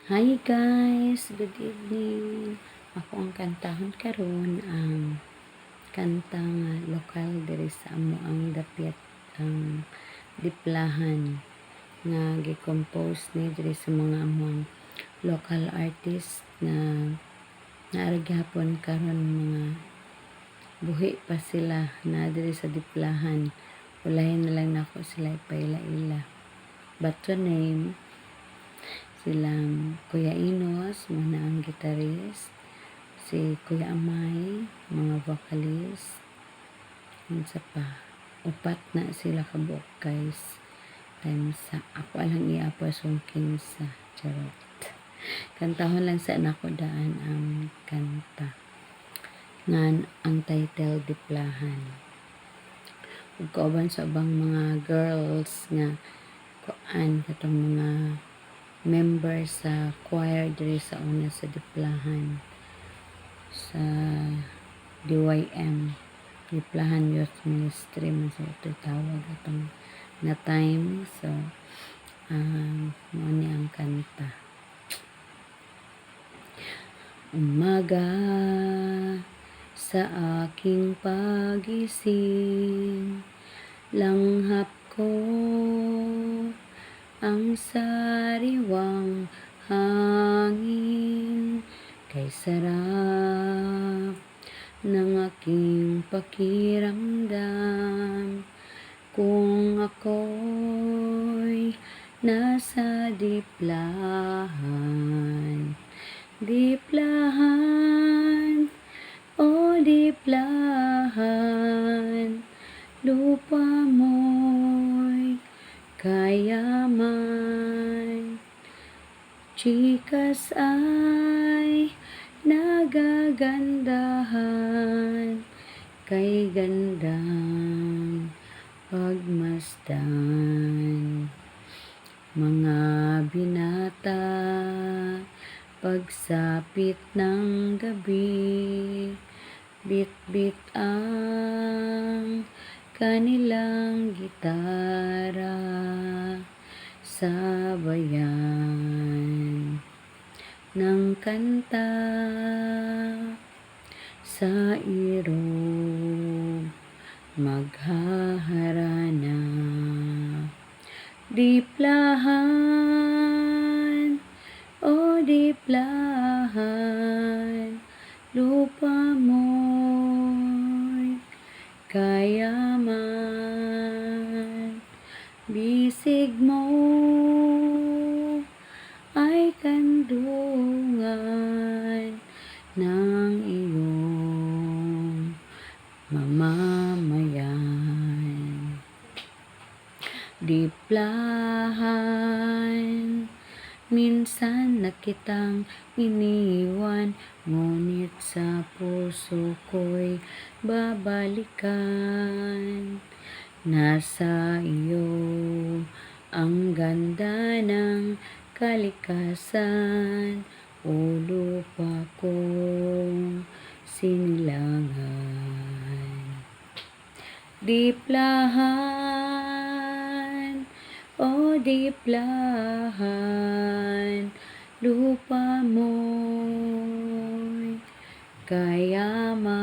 Hi guys, good evening. Ako ang kantahon karon ang kanta nga lokal diri sa amo ang dapit ang Diplahan nga gi-compose ni diri sa mga among local artist na naara gyapon karon mga buhi pa sila na diri sa Diplahan. Ulahin na lang nako sila ipaila-ila. But to name silang Kuya Inos, muna ang gitarist, si Kuya Amay, mga vocalist, unsa pa, upat na sila kabuok guys, times sa ako alang iapa sungkin sa charot. Kantahon lang sa nako daan ang kanta ngan ang title Diplahan. Ug kauban sa ubang mga girls nga kuan katong mga member sa choir diri sa una sa Diplahan sa DYM Diplahan Youth Ministry man sa ito tawag atong na time. So mo ni ang kanta. Umaga sa aking pagising, langhap ko ang sariwang hangin, kay sarap ng aking pakiramdam kung ako'y nasa Diplahan. Diplahan, o Diplahan, lupa mo'y kayaman, chikas ay nagagandahan, kay gandang pagmasdan. Mga binata, pagsapit ng gabi, bit-bit ang kanilang gitara, sabayan ng kanta sa irog maghaharana. Diplahan, o Diplahan, lupa mo'y kayaman, bisig mo ay kandungan ng iyong mamamayan. Diplahan, minsan na kitang iniwan, ngunit sa puso ko'y babalikan. Nasa iyo ang ganda ng kalikasan, o lupa kong sinilangan. Diplahan, o Diplahan, lupa mo'y kayaman.